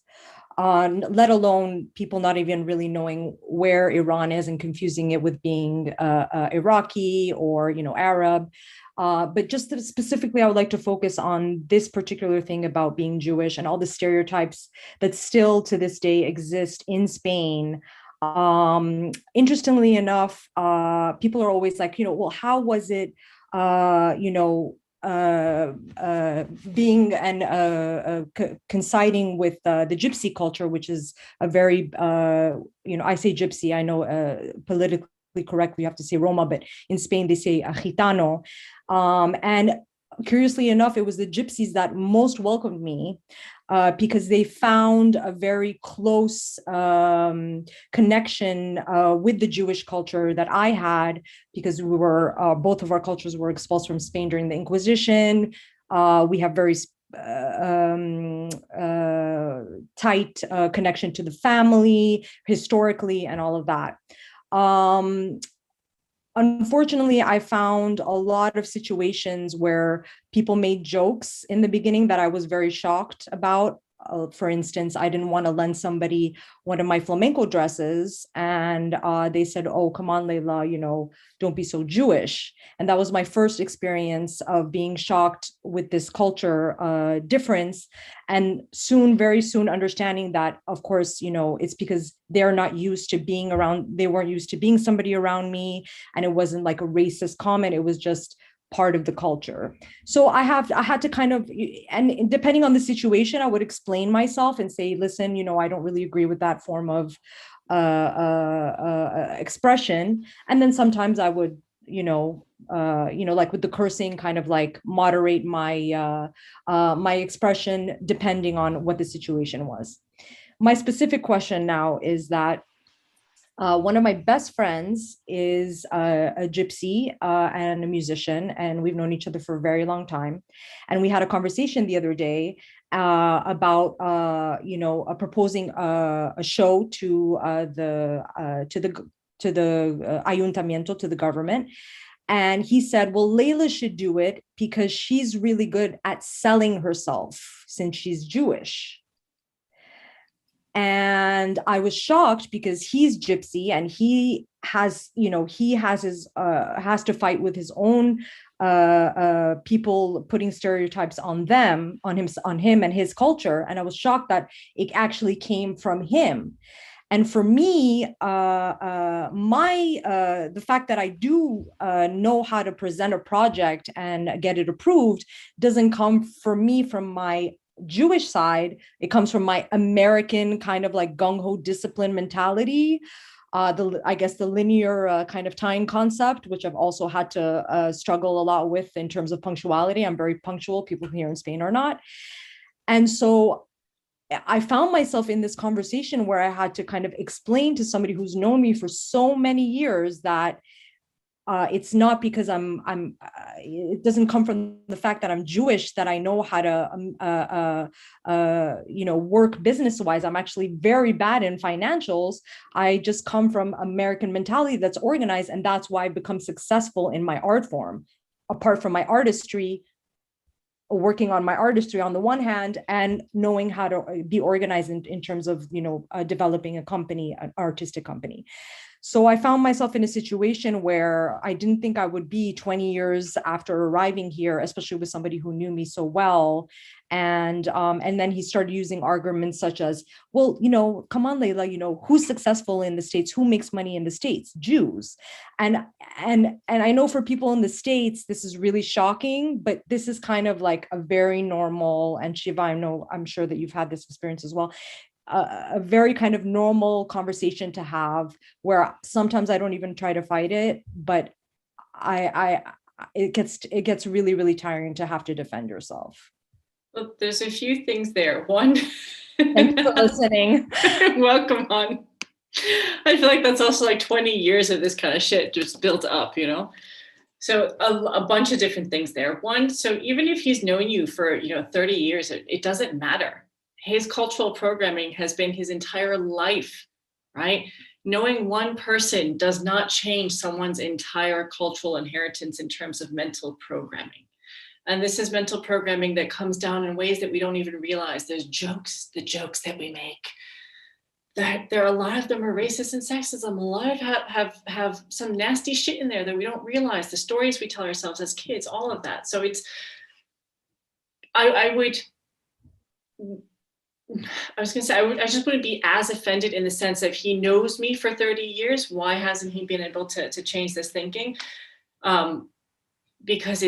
let alone people not even really knowing where Iran is and confusing it with being Iraqi or, Arab. But just specifically, I would like to focus on this particular thing about being Jewish and all the stereotypes that still to this day exist in Spain. Interestingly enough, people are always like, well, how was it, being and coinciding with the gypsy culture, which is a very, I say gypsy, I know politically correctly you have to say Roma, but in Spain they say gitano. And curiously enough, it was the gypsies that most welcomed me because they found a very close connection with the Jewish culture that I had, because we were both of our cultures were expulsed from Spain during the Inquisition. We have very tight connection to the family historically and all of that. Unfortunately, I found a lot of situations where people made jokes in the beginning that I was very shocked about. For instance, I didn't want to lend somebody one of my flamenco dresses, and they said, "Oh, come on, Leila, don't be so Jewish." And that was my first experience of being shocked with this culture difference, and very soon understanding that, of course, it's because they're not used to being around. They weren't used to being somebody around me, and it wasn't like a racist comment. It was just part of the culture. So I had to kind of, and depending on the situation, I would explain myself and say, listen, I don't really agree with that form of expression. And then sometimes I would, like with the cursing, kind of like moderate my my expression depending on what the situation was. My specific question now is that one of my best friends is a gypsy and a musician, and we've known each other for a very long time. And we had a conversation the other day about, proposing a show to the ayuntamiento, to the government. And he said, well, Layla should do it because she's really good at selling herself since she's Jewish. And I was shocked because he's gypsy and he has to fight with his own people putting stereotypes on him and his culture. And I was shocked that it actually came from him. And for me, the fact that I do know how to present a project and get it approved doesn't come for me from my Jewish side. It comes from my American kind of like gung-ho discipline mentality. I guess the linear kind of time concept, which I've also had to struggle a lot with in terms of punctuality. I'm very punctual. People here in Spain are not. And so I found myself in this conversation where I had to kind of explain to somebody who's known me for so many years that it's not because it doesn't come from the fact that I'm Jewish that I know how to, work business-wise. I'm actually very bad in financials. I just come from American mentality that's organized, and that's why I've become successful in my art form. Apart from my artistry, working on my artistry on the one hand, and knowing how to be organized in terms of, developing a company, an artistic company. So I found myself in a situation where I didn't think I would be 20 years after arriving here, especially with somebody who knew me so well. And then he started using arguments such as, well, come on, Layla, who's successful in the States? Who makes money in the States? Jews. And I know for people in the States, this is really shocking, but this is kind of like a very normal, and Shiva, I'm sure that you've had this experience as well, a very kind of normal conversation to have, where sometimes I don't even try to fight it, but it gets really, really tiring to have to defend yourself. Well, there's a few things there. One, thank you for listening. Welcome on. I feel like that's also like 20 years of this kind of shit just built up, So a bunch of different things there. One, so even if he's known you for 30 years, it doesn't matter. His cultural programming has been his entire life, right? Knowing one person does not change someone's entire cultural inheritance in terms of mental programming. And this is mental programming that comes down in ways that we don't even realize. There's jokes, the jokes that we make. There are a lot of them are racist and sexism. A lot of have some nasty shit in there that we don't realize. The stories we tell ourselves as kids, all of that. So I was gonna say, I just wouldn't be as offended in the sense that he knows me for 30 years. Why hasn't he been able to change this thinking? Because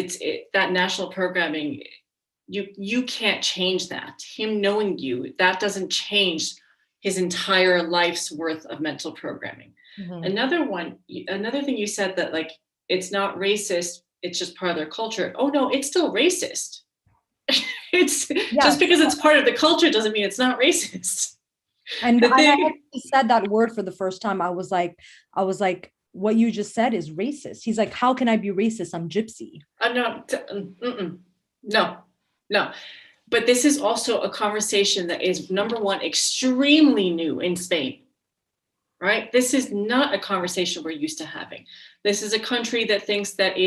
that national programming, you can't change that. Him knowing you, that doesn't change his entire life's worth of mental programming. Mm-hmm. Another thing you said, that like, it's not racist, it's just part of their culture. Oh no, it's still racist. Just because it's part of the culture doesn't mean it's not racist. And I said that word for the first time. I was like, what you just said is racist. He's like, how can I be racist? I'm gypsy. No. But this is also a conversation that is, number one, extremely new in Spain, right? This is not a conversation we're used to having. This is a country that thinks that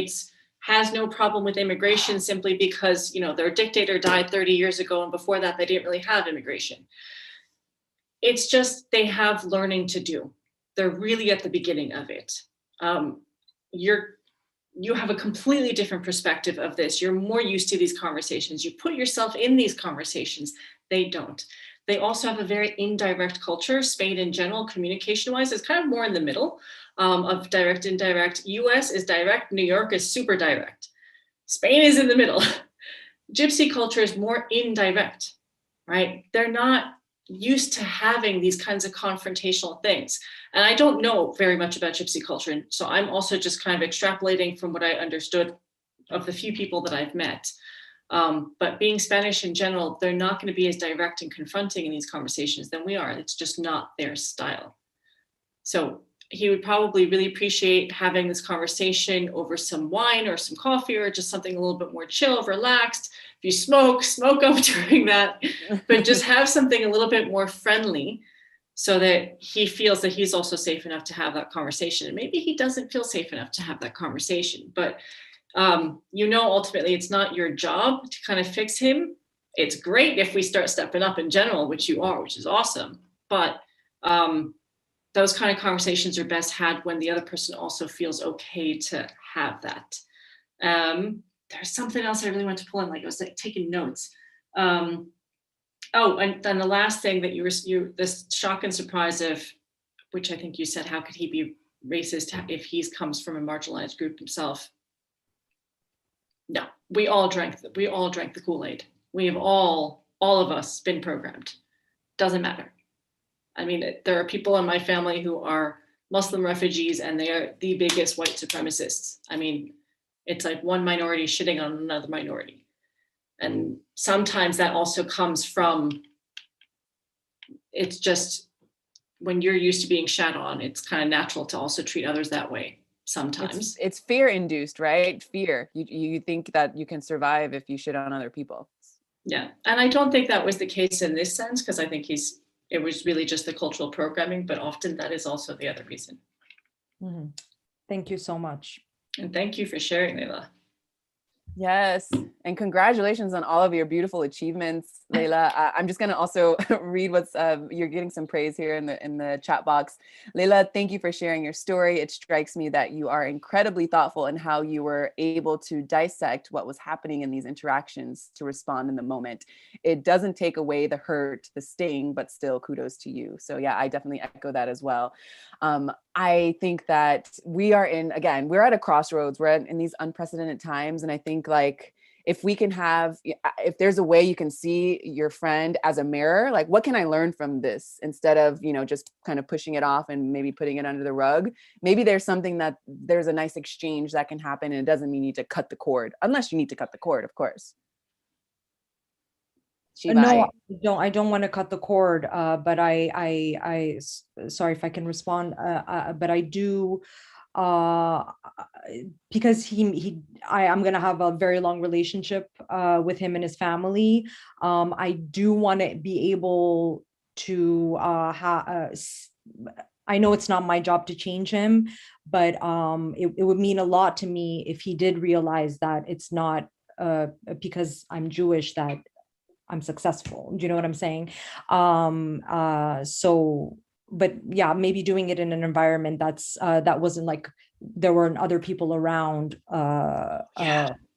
has no problem with immigration simply because, their dictator died 30 years ago. And before that, they didn't really have immigration. It's just, they have learning to do. They're really at the beginning of it. You have a completely different perspective of this. You're more used to these conversations. You put yourself in these conversations. They don't. They also have a very indirect culture. Spain in general, communication-wise, is kind of more in the middle of direct, indirect. US is direct. New York is super direct. Spain is in the middle. Gypsy culture is more indirect, right? They're not used to having these kinds of confrontational things. And I don't know very much about Gypsy culture. And so I'm also just kind of extrapolating from what I understood of the few people that I've met. But being Spanish in general, they're not going to be as direct and confronting in these conversations than we are. It's just not their style. So he would probably really appreciate having this conversation over some wine or some coffee or just something a little bit more chill, relaxed. If you smoke up during that, but just have something a little bit more friendly so that he feels that he's also safe enough to have that conversation. And maybe he doesn't feel safe enough to have that conversation, but ultimately it's not your job to kind of fix him. It's great if we start stepping up in general, which you are, which is awesome. But those kind of conversations are best had when the other person also feels okay to have that. There's something else I really want to pull in, like I was like taking notes. And then the last thing that you this shock and surprise of, which I think you said, how could he be racist if he comes from a marginalized group himself? No, we all drank the Kool-Aid. We have all of us been programmed. Doesn't matter. I mean, there are people in my family who are Muslim refugees and they are the biggest white supremacists. I mean, it's like one minority shitting on another minority. And sometimes that also comes from, it's just when you're used to being shat on, it's kind of natural to also treat others that way sometimes. It's fear induced, right? Fear. You think that you can survive if you shit on other people. Yeah. And I don't think that was the case in this sense, because I think it was really just the cultural programming, but often that is also the other reason. Mm-hmm. Thank you so much. And thank you for sharing, Layla. Yes. And congratulations on all of your beautiful achievements, Layla. I'm just going to also read what's, you're getting some praise here in the chat box. Layla, thank you for sharing your story. It strikes me that you are incredibly thoughtful in how you were able to dissect what was happening in these interactions to respond in the moment. It doesn't take away the hurt, the sting, but still kudos to you. So yeah, I definitely echo that as well. I think that we're at a crossroads. We're in these unprecedented times. And I think like, if we can if there's a way you can see your friend as a mirror, like what can I learn from this instead of, just kind of pushing it off and maybe putting it under the rug? Maybe there's a nice exchange that can happen, and it doesn't mean you need to cut the cord, unless you need to cut the cord, of course. No, I don't want to cut the cord, but sorry if I can respond, but I do, because I'm going to have a very long relationship with him and his family. I do want to be able to I know it's not my job to change him, but it would mean a lot to me if he did realize that it's not because I'm Jewish that I'm successful. Do you know what I'm saying? But yeah, maybe doing it in an environment that wasn't like there weren't other people around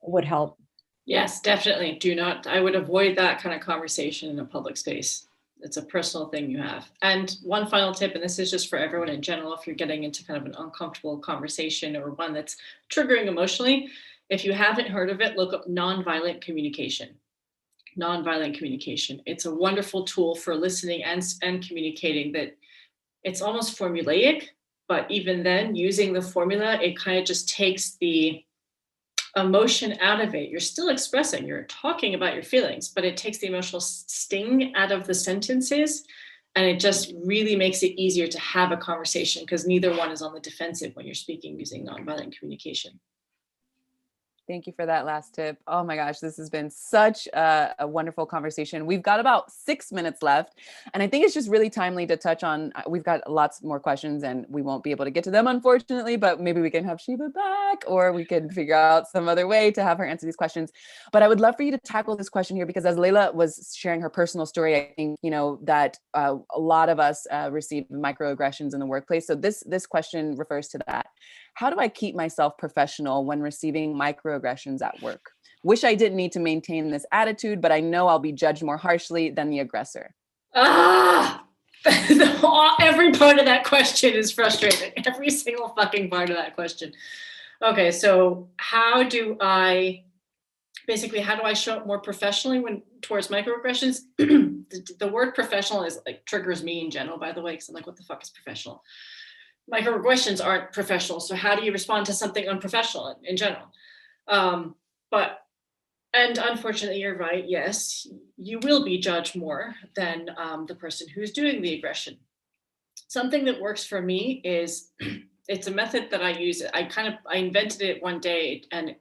would help. Yes, definitely. I would avoid that kind of conversation in a public space. It's a personal thing you have. And one final tip, and this is just for everyone in general, if you're getting into kind of an uncomfortable conversation or one that's triggering emotionally, if you haven't heard of it, look up nonviolent communication. Nonviolent communication. It's a wonderful tool for listening and communicating that it's almost formulaic, but even then using the formula, it kind of just takes the emotion out of it. You're still expressing, you're talking about your feelings, but it takes the emotional sting out of the sentences. And it just really makes it easier to have a conversation because neither one is on the defensive when you're speaking using nonviolent communication. Thank you for that last tip. Oh my gosh, this has been such a wonderful conversation. We've got about 6 minutes left. And I think it's just really timely to touch on, we've got lots more questions and we won't be able to get to them, unfortunately, but maybe we can have Shiva back or we can figure out some other way to have her answer these questions. But I would love for you to tackle this question here because as Layla was sharing her personal story, I think, that a lot of us receive microaggressions in the workplace. So this question refers to that. How do I keep myself professional when receiving microaggressions at work? Wish I didn't need to maintain this attitude, but I know I'll be judged more harshly than the aggressor. Every part of that question is frustrating. Every single fucking part of that question. Okay, so how do I show up more professionally towards microaggressions? The word professional is like triggers me in general, by the way, because I'm like, what the fuck is professional? Microaggressions aren't professional. So how do you respond to something unprofessional in general? And unfortunately, you're right. Yes, you will be judged more than the person who's doing the aggression. Something that works for me is, it's a method that I use. I invented it one day and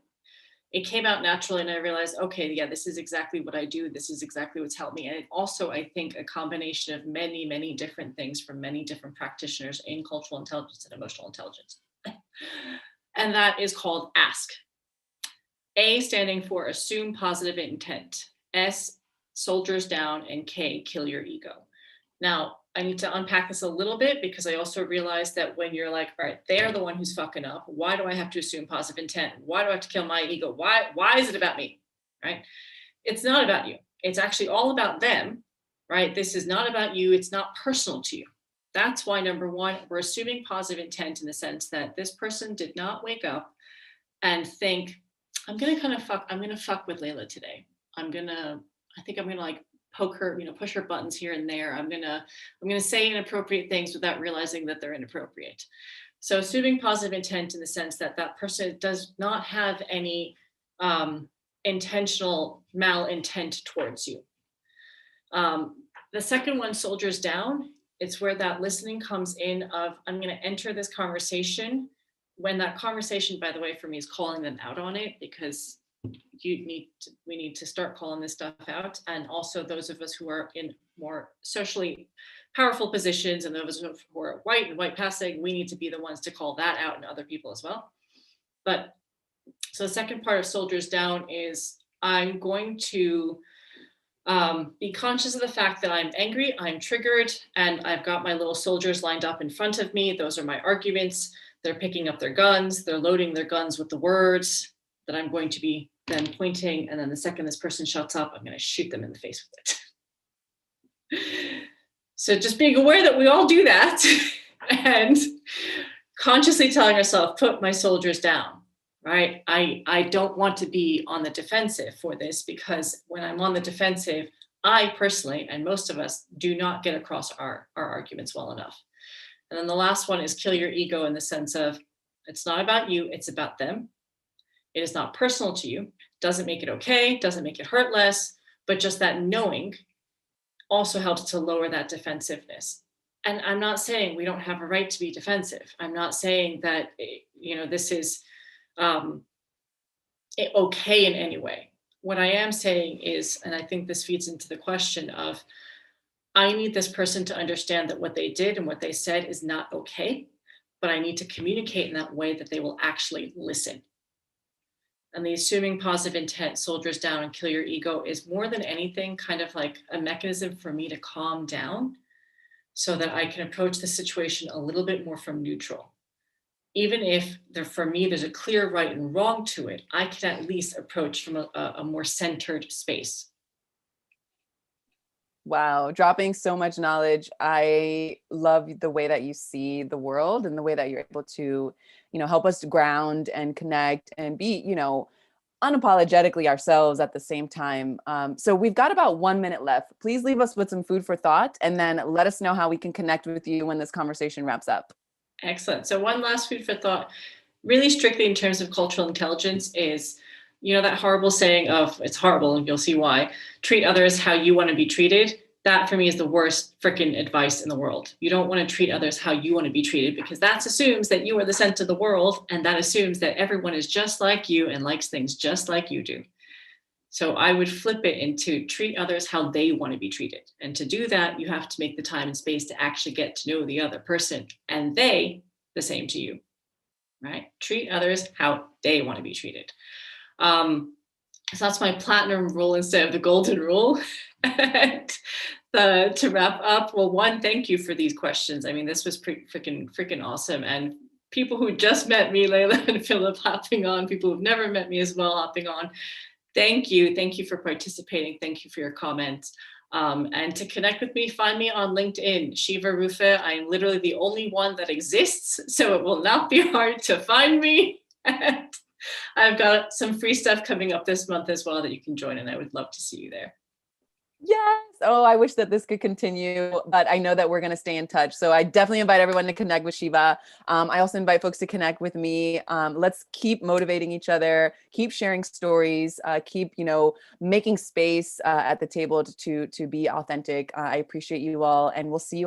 it came out naturally. And I realized, okay, yeah, this is exactly what I do. This is exactly what's helped me. And it also, I think, a combination of many, many different things from many different practitioners in cultural intelligence and emotional intelligence. And that is called ASK. A standing for assume positive intent. S, soldiers down, and K, kill your ego. Now, I need to unpack this a little bit because I also realized that when you're like, all right, they're the one who's fucking up. Why do I have to assume positive intent? Why do I have to kill my ego? Why is it about me, right? It's not about you. It's actually all about them, right? This is not about you. It's not personal to you. That's why, number one, we're assuming positive intent in the sense that this person did not wake up and think, I'm going to fuck with Layla today. I think I'm going to like poke her, push her buttons here and there. I'm going to say inappropriate things without realizing that they're inappropriate. So assuming positive intent in the sense that that person does not have any intentional malintent towards you. The second one, soldiers down, it's where that listening comes in of, I'm going to enter this conversation. When that conversation, by the way, for me is calling them out on it, because we need to start calling this stuff out. And also those of us who are in more socially powerful positions and those who are white and white passing, we need to be the ones to call that out in other people as well. But So the second part of soldiers down is I'm going to be conscious of the fact that I'm angry, I'm triggered, and I've got my little soldiers lined up in front of me. Those are my arguments. They're picking up their guns. They're loading their guns with the words that I'm going to be then pointing. And then the second this person shuts up, I'm going to shoot them in the face with it. So just being aware that we all do that and consciously telling ourselves, put my soldiers down, right? I don't want to be on the defensive for this, because when I'm on the defensive, I personally, and most of us, do not get across our arguments well enough. And then the last one is kill your ego, in the sense of it's not about you, it's about them. It is not personal to you. Doesn't make it okay, doesn't make it hurt less, but just that knowing also helps to lower that defensiveness. And I'm not saying we don't have a right to be defensive. I'm not saying that, this is okay in any way. What I am saying is, and I think this feeds into the question of, I need this person to understand that what they did and what they said is not okay, but I need to communicate in that way that they will actually listen. And the assuming positive intent, soldiers down and kill your ego, is more than anything kind of like a mechanism for me to calm down so that I can approach the situation a little bit more from neutral. Even if for me, there's a clear right and wrong to it, I can at least approach from a more centered space. Wow, dropping so much knowledge. I love the way that you see the world and the way that you're able to, help us to ground and connect and be, unapologetically ourselves at the same time. So we've got about 1 minute left. Please leave us with some food for thought, and then let us know how we can connect with you when this conversation wraps up. Excellent. So one last food for thought, really strictly in terms of cultural intelligence, is, that horrible saying of, it's horrible and you'll see why, treat others how you want to be treated. That for me is the worst freaking advice in the world. You don't want to treat others how you want to be treated, because that assumes that you are the center of the world, and that assumes that everyone is just like you and likes things just like you do. So I would flip it into treat others how they want to be treated. And to do that, you have to make the time and space to actually get to know the other person, and they the same to you, right? Treat others how they want to be treated. So that's my platinum rule instead of the golden rule. And to wrap up, well, one, thank you for these questions. I mean, this was freaking awesome. And people who just met me, Layla and Philip, hopping on, people who've never met me as well, hopping on. Thank you. Thank you for participating. Thank you for your comments. And to connect with me, find me on LinkedIn, Shiva Rufa. I'm literally the only one that exists, so it will not be hard to find me. And I've got some free stuff coming up this month as well that you can join, and I would love to see you there. Yes. Oh, I wish that this could continue, but I know that we're going to stay in touch. So I definitely invite everyone to connect with Shiva. I also invite folks to connect with me. Let's keep motivating each other, keep sharing stories, keep, making space at the table to be authentic. I appreciate you all, and we'll see you